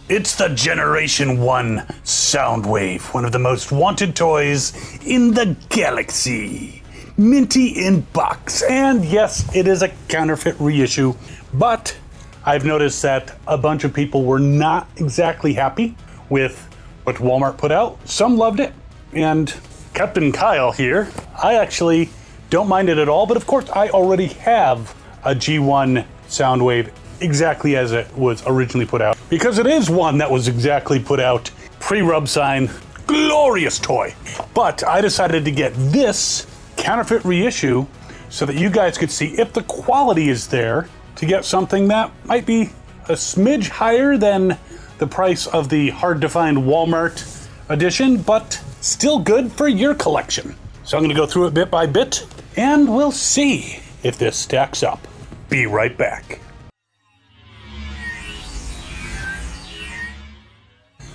It's the Generation One Soundwave, one of the most wanted toys in the galaxy. Minty in box, and yes, it is a counterfeit reissue, but I've noticed that a bunch of people were not exactly happy with what Walmart put out. Some loved it, and Captain Kyle here, I actually don't mind it at all, but of course I already have a G1 Soundwave exactly as it was originally put out, because it is one that was exactly put out, pre-rub sign, glorious toy. But I decided to get this counterfeit reissue so that you guys could see if the quality is there to get something that might be a smidge higher than the price of the hard-to-find Walmart edition, but still good for your collection. So I'm going to go through it bit by bit, and we'll see if this stacks up. Be right back.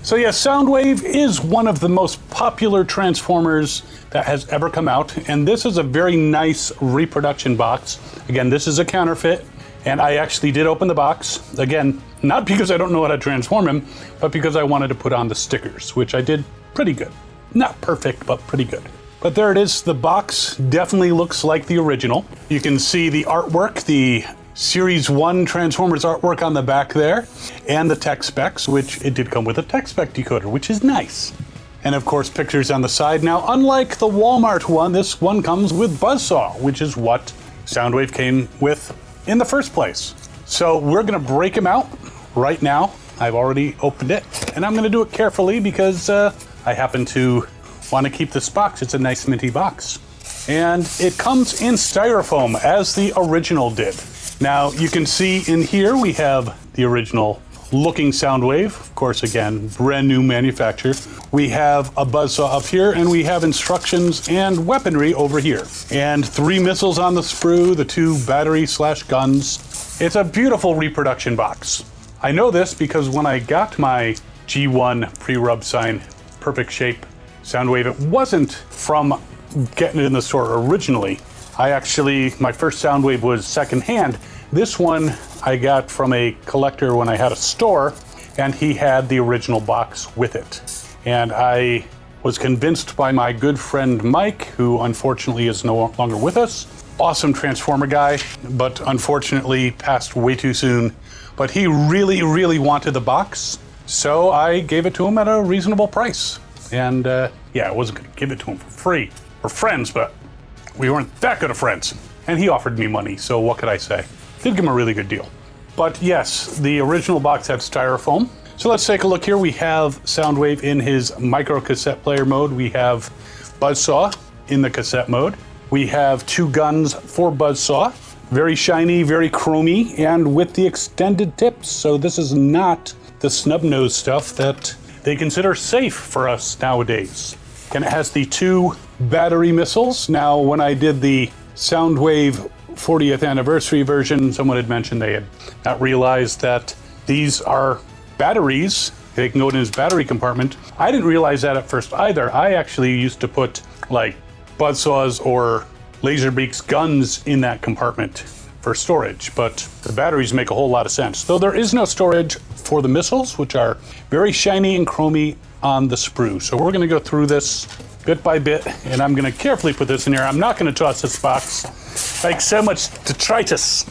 So yeah, Soundwave is one of the most popular Transformers that has ever come out, and this is a very nice reproduction box. Again, this is a counterfeit, and I actually did open the box. Again, not because I don't know how to transform him, but because I wanted to put on the stickers, which I did pretty good. Not perfect, but pretty good. But there it is. The box definitely looks like the original. You can see the artwork, the Series 1 Transformers artwork on the back there, and the tech specs, which it did come with a tech spec decoder, which is nice. And of course, pictures on the side. Now, unlike the Walmart one, this one comes with Buzzsaw, which is what Soundwave came with in the first place. So we're gonna break them out right now. I've already opened it, and I'm gonna do it carefully because I happen to want to keep this box. It's a nice minty box. And it comes in styrofoam, as the original did. Now, you can see in here we have the original looking Soundwave. Of course, again, brand new manufacturer. We have a Buzzsaw up here, and we have instructions and weaponry over here. And 3 missiles on the sprue, the 2 battery/guns. It's a beautiful reproduction box. I know this because when I got my G1 pre-rub sign, perfect shape Soundwave, it wasn't from getting it in the store originally. My first Soundwave was secondhand. This one I got from a collector when I had a store, and he had the original box with it. And I was convinced by my good friend Mike, who unfortunately is no longer with us. Awesome Transformer guy, but unfortunately passed way too soon. But he really, really wanted the box, so I gave it to him at a reasonable price. And yeah, I wasn't gonna give it to him for free. We're friends, but we weren't that good of friends. And he offered me money, so what could I say? Did give him a really good deal. But yes, the original box had styrofoam. So let's take a look here. We have Soundwave in his micro cassette player mode. We have Buzzsaw in the cassette mode. We have 2 guns for Buzzsaw. Very shiny, very chromy, and with the extended tips. So this is not the snub nose stuff that they consider safe for us nowadays. And it has the 2 battery missiles. Now, when I did the Soundwave 40th anniversary version, someone had mentioned they had not realized that these are batteries. They can go in his battery compartment. I didn't realize that at first either. I actually used to put like Buzzsaws or Laserbeak's guns in that compartment for storage, but the batteries make a whole lot of sense. Though there is no storage for the missiles, which are very shiny and chromy on the sprue. So we're gonna go through this bit by bit, and I'm gonna carefully put this in here. I'm not gonna toss this box like so much detritus.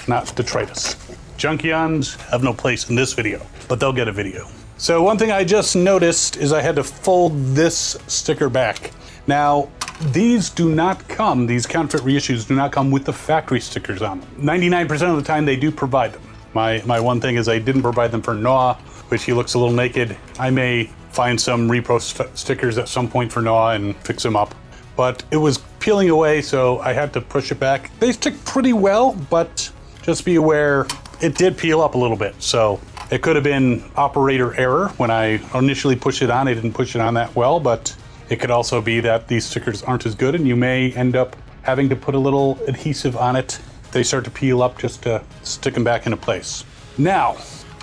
Not detritus. Junkions have no place in this video, but they'll get a video. So one thing I just noticed is I had to fold this sticker back. Now, these counterfeit reissues do not come with the factory stickers on them. 99% of the time they do provide them. My one thing is I didn't provide them for Noah, which he looks a little naked. I may find some repro stickers at some point for Noah and fix them up. But it was peeling away, so I had to push it back. They stick pretty well, but just be aware it did peel up a little bit. So it could have been operator error. When I initially pushed it on, I didn't push it on that well, but it could also be that these stickers aren't as good, and you may end up having to put a little adhesive on it. They start to peel up just to stick them back into place. Now,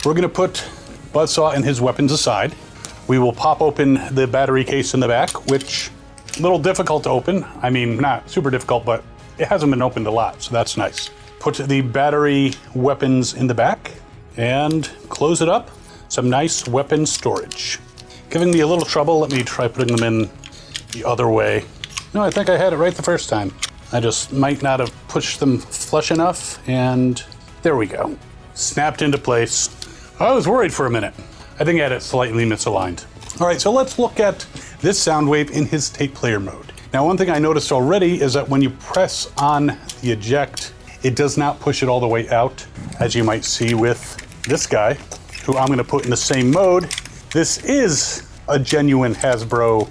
we're gonna put Buzzsaw and his weapons aside. We will pop open the battery case in the back, which a little difficult to open. I mean, not super difficult, but it hasn't been opened a lot, so that's nice. Put the battery weapons in the back and close it up. some nice weapon storage. Giving me a little trouble. Let me try putting them in the other way. No, I think I had it right the first time. I just might not have pushed them flush enough, and there we go. Snapped into place. I was worried for a minute. I think I had it slightly misaligned. All right, so let's look at this Soundwave in his tape player mode. Now, one thing I noticed already is that when you press on the eject, it does not push it all the way out, as you might see with this guy, who I'm gonna put in the same mode. This is a genuine Hasbro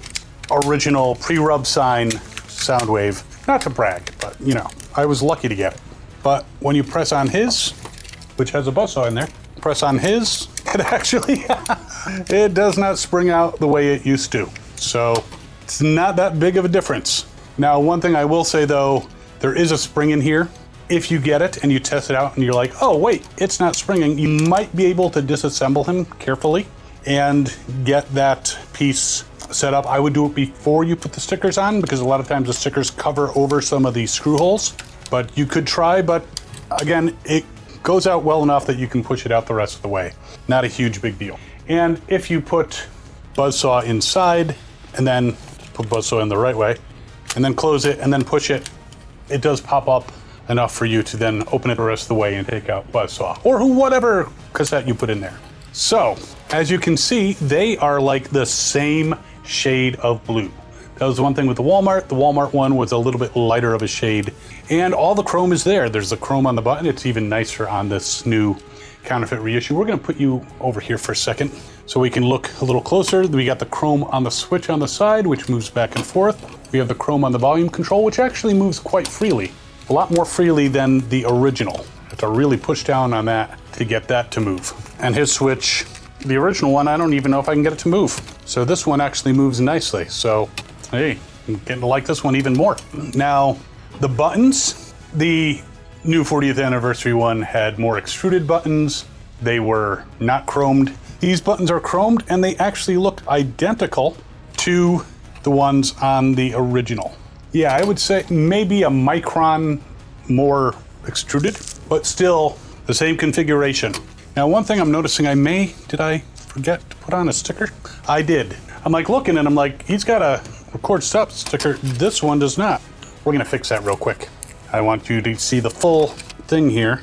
original pre-rub sign Soundwave. Not to brag, but you know, I was lucky to get it. But when you press on his, which has a buzzsaw in there, press on his, it actually, it does not spring out the way it used to. So it's not that big of a difference. Now, one thing I will say though, there is a spring in here. If you get it and you test it out and you're like, oh wait, it's not springing, you might be able to disassemble him carefully and get that piece set up. I would do it before you put the stickers on, because a lot of times the stickers cover over some of these screw holes. But you could try, but again, it goes out well enough that you can push it out the rest of the way. Not a huge big deal. And if you put Buzzsaw inside and then put Buzzsaw in the right way and then close it and then push it, it does pop up enough for you to then open it the rest of the way and take out Buzzsaw or whatever cassette you put in there. So, as you can see, they are like the same shade of blue. That was one thing with the Walmart. The Walmart one was a little bit lighter of a shade, and all the chrome is there. There's the chrome on the button. It's even nicer on this new counterfeit reissue. We're gonna put you over here for a second so we can look a little closer. We got the chrome on the switch on the side, which moves back and forth. We have the chrome on the volume control, which actually moves quite freely. A lot more freely than the original. You have to really push down on that to get that to move. And his switch, the original one, I don't even know if I can get it to move. So this one actually moves nicely. So, hey, I'm getting to like this one even more. Now, the buttons, the new 40th anniversary one had more extruded buttons. They were not chromed. These buttons are chromed, and they actually look identical to the ones on the original. Yeah, I would say maybe a micron more extruded, but still the same configuration. Now, one thing I'm noticing did I forget to put on a sticker? I did. I'm like looking and I'm like, he's got a record stop sticker. This one does not. We're gonna fix that real quick. I want you to see the full thing here.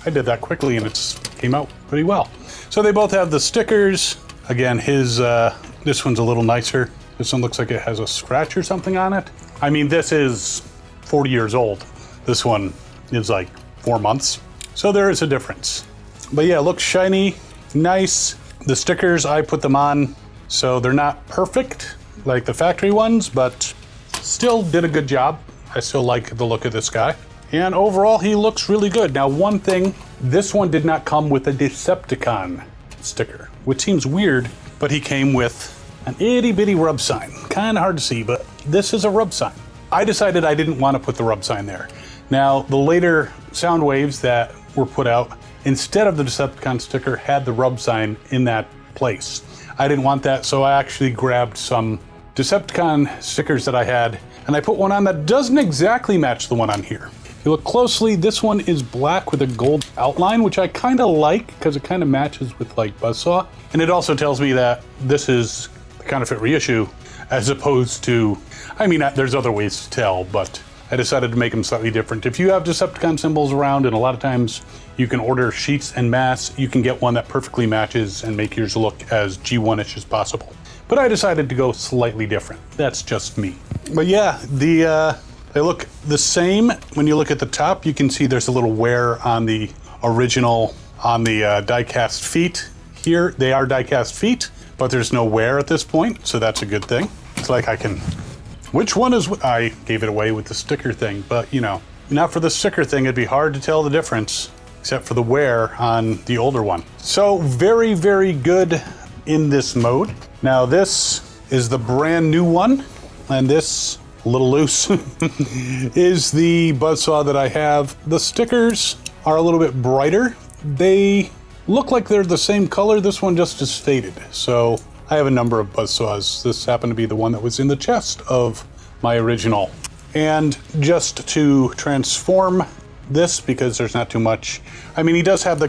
I did that quickly and it came out pretty well. So they both have the stickers. Again, this one's a little nicer. This one looks like it has a scratch or something on it. I mean, this is 40 years old. This one is like 4 months. So there is a difference. But yeah, it looks shiny, nice. The stickers, I put them on, so they're not perfect like the factory ones, but still did a good job. I still like the look of this guy. And overall, he looks really good. Now, one thing, this one did not come with a Decepticon sticker, which seems weird, but he came with an itty bitty rub sign. Kind of hard to see, but this is a rub sign. I decided I didn't want to put the rub sign there. Now, the later Soundwaves that were put out, instead of the Decepticon sticker, had the rub sign in that place. I didn't want that, so I actually grabbed some Decepticon stickers that I had, and I put one on that doesn't exactly match the one on here. If you look closely, this one is black with a gold outline, which I kind of like because it kind of matches with like Buzzsaw. And it also tells me that this is the counterfeit reissue as opposed to, I mean, there's other ways to tell, but I decided to make them slightly different. If you have Decepticon symbols around, and a lot of times you can order sheets en masse, you can get one that perfectly matches and make yours look as G1-ish as possible. But I decided to go slightly different. That's just me. But yeah, they look the same. When you look at the top, you can see there's a little wear on the original, on the die-cast feet. Here, they are die-cast feet, but there's no wear at this point, so that's a good thing. It's like I can, which one is, I gave it away with the sticker thing, but you know, not for the sticker thing, it'd be hard to tell the difference, except for the wear on the older one. So very, very good in this mode. Now this is the brand new one, and this, a little loose, is the Buzzsaw that I have. The stickers are a little bit brighter. They look like they're the same color. This one just is faded. So I have a number of Buzzsaws. This happened to be the one that was in the chest of my original. And just to transform this, because there's not too much, I mean, he does have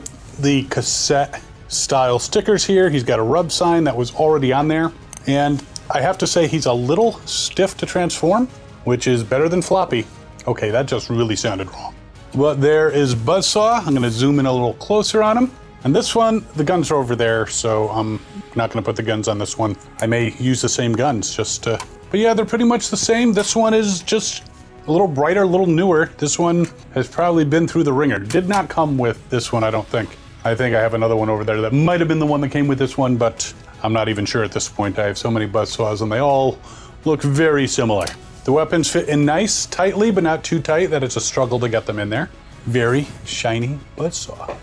the cassette style stickers here. He's got a rub sign that was already on there. And I have to say he's a little stiff to transform, which is better than floppy. Okay, that just really sounded wrong. But there is Buzzsaw. I'm gonna zoom in a little closer on him. And this one, the guns are over there, so I'm not gonna put the guns on this one. I may use the same guns just to, but yeah, they're pretty much the same. This one is just a little brighter, a little newer. This one has probably been through the ringer. Did not come with this one, I don't think. I think I have another one over there that might have been the one that came with this one, but I'm not even sure at this point. I have so many Buzzsaws and they all look very similar. The weapons fit in nice, tightly, but not too tight that it's a struggle to get them in there. Very shiny Buzzsaw.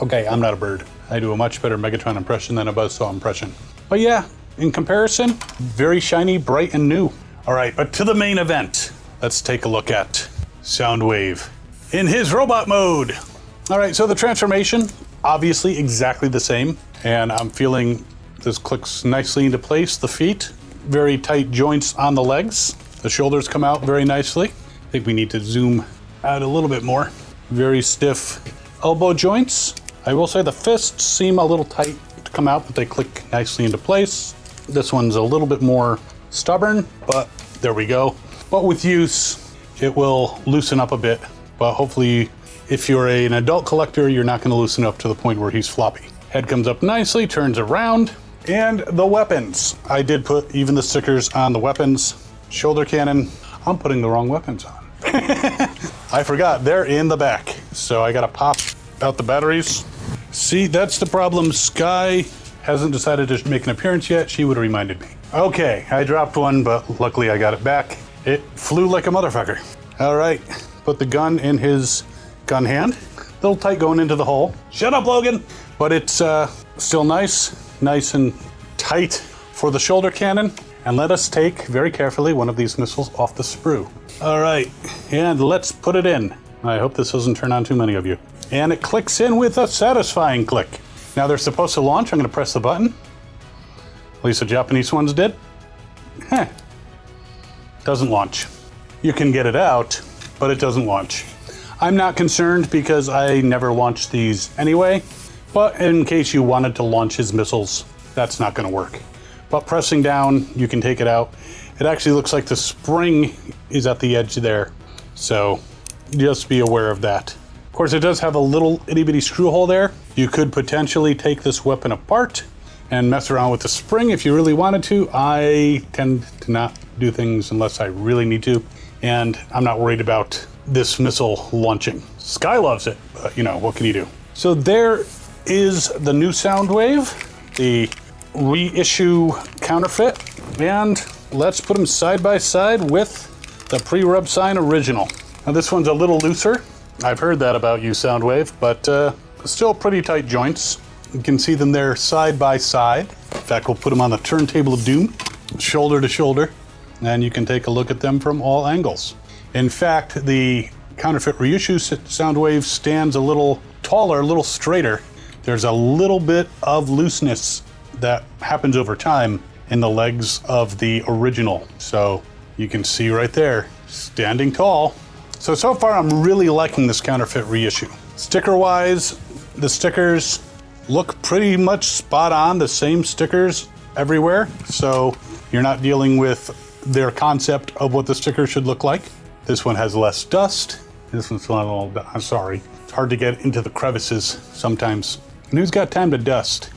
Okay, I'm not a bird. I do a much better Megatron impression than a Buzzsaw impression. But yeah, in comparison, very shiny, bright, and new. All right, but to the main event. Let's take a look at Soundwave in his robot mode. All right, so the transformation, obviously exactly the same. And I'm feeling this clicks nicely into place. The feet, very tight joints on the legs. The shoulders come out very nicely. I think we need to zoom out a little bit more. Very stiff elbow joints. I will say the fists seem a little tight to come out, but they click nicely into place. This one's a little bit more stubborn, but there we go. But with use, it will loosen up a bit. But hopefully, if you're an adult collector, you're not gonna loosen up to the point where he's floppy. Head comes up nicely, turns around, and the weapons. I did put even the stickers on the weapons. Shoulder cannon, I'm putting the wrong weapons on. I forgot, they're in the back. So I gotta pop out the batteries. See, that's the problem. Sky hasn't decided to make an appearance yet. She would have reminded me. Okay, I dropped one, but luckily I got it back. It flew like a motherfucker. All right, put the gun in his gun hand. A little tight going into the hole. Shut up, Logan. But it's still nice and tight for the shoulder cannon. And let us take, very carefully, one of these missiles off the sprue. All right, and let's put it in. I hope this doesn't turn on too many of you. And it clicks in with a satisfying click. Now they're supposed to launch. I'm gonna press the button. At least the Japanese ones did. Doesn't launch. You can get it out, but it doesn't launch. I'm not concerned because I never launched these anyway, but in case you wanted to launch his missiles, that's not gonna work. But pressing down, you can take it out. It actually looks like the spring is at the edge there, so just be aware of that. Of course, it does have a little itty bitty screw hole there. You could potentially take this weapon apart and mess around with the spring if you really wanted to. I tend to not do things unless I really need to, and I'm not worried about this missile launching. Sky loves it, but you know, what can you do? So there is the new Soundwave, the reissue counterfeit, and let's put them side by side with the pre-rub sign original. Now this one's a little looser. I've heard that about you, Soundwave, but still pretty tight joints. You can see them there side by side. In fact, we'll put them on the turntable of doom, shoulder to shoulder, and you can take a look at them from all angles. In fact, the counterfeit reissue Soundwave stands a little taller, a little straighter. There's a little bit of looseness that happens over time in the legs of the original. So you can see right there, standing tall. So far I'm really liking this counterfeit reissue. Sticker-wise, the stickers look pretty much spot on, the same stickers everywhere. So you're not dealing with their concept of what the sticker should look like. This one has less dust. This one's not all, I'm sorry. It's hard to get into the crevices sometimes. And who's got time to dust?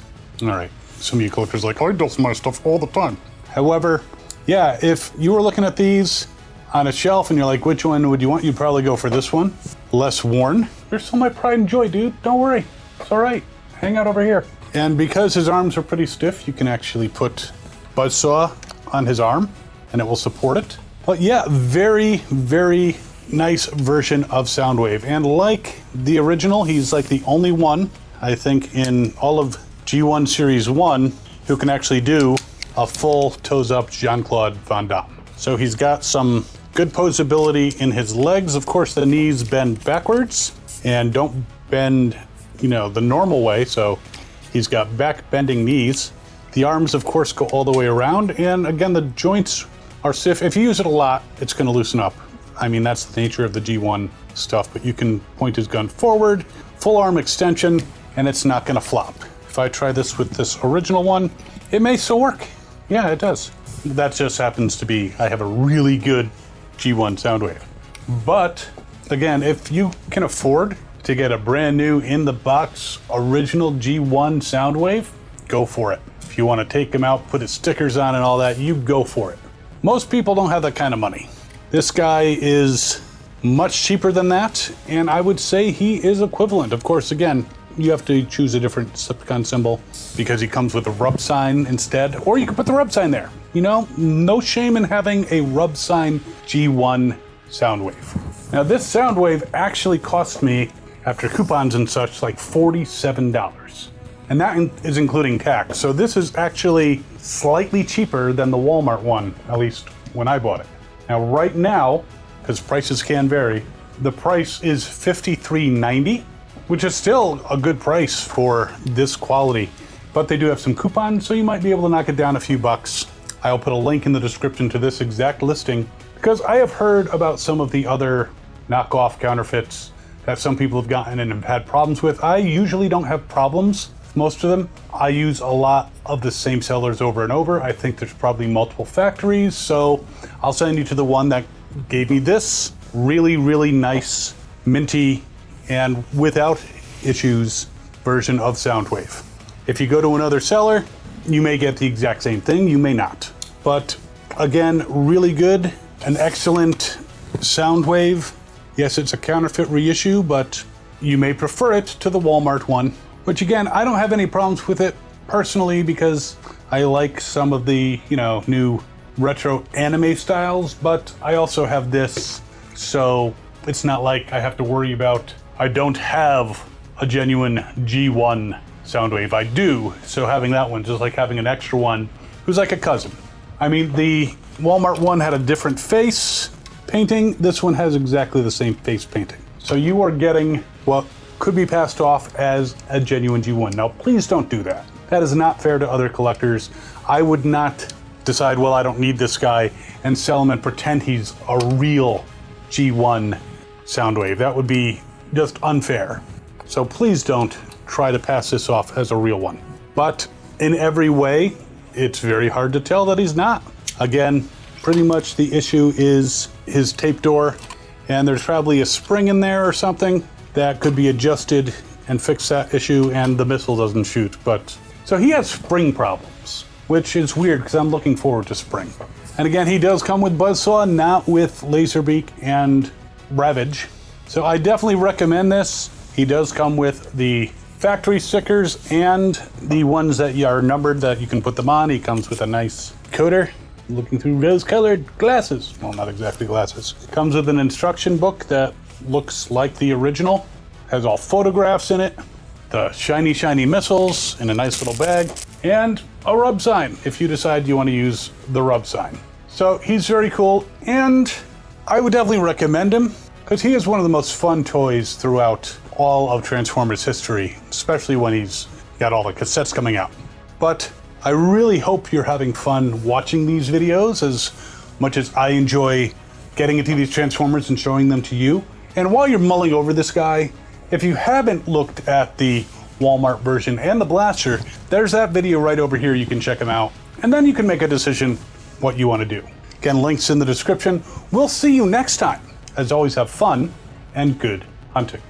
All right, some of you collectors are like, I dust my stuff all the time. However, yeah, if you were looking at these on a shelf and you're like, which one would you want? You'd probably go for this one. Less worn. They're still my pride and joy, dude. Don't worry. It's all right. Hang out over here. And because his arms are pretty stiff, you can actually put Buzzsaw on his arm and it will support it. But yeah, very, very nice version of Soundwave. And like the original, he's like the only one, I think, in all of G1 Series 1 who can actually do a full toes up Jean-Claude Van Damme. So he's got some good posability in his legs. Of course, the knees bend backwards and don't bend, you know, the normal way. So he's got back bending knees. The arms, of course, go all the way around. And again, the joints are stiff. If you use it a lot, it's going to loosen up. I mean, that's the nature of the G1 stuff, but you can point his gun forward, full arm extension, and it's not gonna flop. If I try this with this original one, it may still work. Yeah, it does. That just happens to be, I have a really good G1 Soundwave. But again, if you can afford to get a brand new in the box original G1 Soundwave, go for it. If you want to take them out, put his stickers on and all that, you go for it. Most people don't have that kind of money. This guy is much cheaper than that, and I would say he is equivalent. Of course, again, you have to choose a different Decepticon symbol because he comes with a rub sign instead, or you can put the rub sign there. You know, no shame in having a rub sign G1 Soundwave. Now this Soundwave actually cost me, after coupons and such, like $47. And that is including tax. So this is actually slightly cheaper than the Walmart one, at least when I bought it. Now right now, because prices can vary, the price is $53.90, which is still a good price for this quality. But they do have some coupons, so you might be able to knock it down a few bucks. I'll put a link in the description to this exact listing, because I have heard about some of the other knockoff counterfeits that some people have gotten and have had problems with. I usually don't have problems with most of them. I use a lot of the same sellers over and over. I think there's probably multiple factories, so I'll send you to the one that gave me this really, really nice, minty, and without issues version of Soundwave. If you go to another seller, you may get the exact same thing, you may not. But again, really good, an excellent Soundwave. Yes, it's a counterfeit reissue, but you may prefer it to the Walmart one, which again, I don't have any problems with it personally because I like some of the, new retro anime styles, but I also have this, so it's not like I have to worry about, I don't have a genuine G1 Soundwave. I do, so having that one, just like having an extra one, who's like a cousin. I mean, the Walmart one had a different face painting. This one has exactly the same face painting. So you are getting what could be passed off as a genuine G1. Now, please don't do that. That is not fair to other collectors. I would not decide, well, I don't need this guy, and sell him and pretend he's a real G1 Soundwave. That would be just unfair. So please don't try to pass this off as a real one. But in every way, it's very hard to tell that he's not. Again, pretty much the issue is his tape door, and there's probably a spring in there or something that could be adjusted and fix that issue, and the missile doesn't shoot. But so he has spring problems, which is weird because I'm looking forward to spring. And again, he does come with Buzzsaw, not with Laserbeak and Ravage. So I definitely recommend this. He does come with the factory stickers and the ones that are numbered that you can put them on. He comes with a nice coater. Looking through rose-colored glasses. Well, not exactly glasses. It comes with an instruction book that looks like the original. Has all photographs in it. The shiny, shiny missiles in a nice little bag. And a rub sign if you decide you want to use the rub sign. So he's very cool, and I would definitely recommend him because he is one of the most fun toys throughout all of Transformers history, especially when he's got all the cassettes coming out. But I really hope you're having fun watching these videos as much as I enjoy getting into these Transformers and showing them to you. And while you're mulling over this guy, if you haven't looked at the Walmart version and the blaster, there's that video right over here. You can check them out, and then you can make a decision what you want to do. Again, links in the description. We'll see you next time. As always, have fun and good hunting.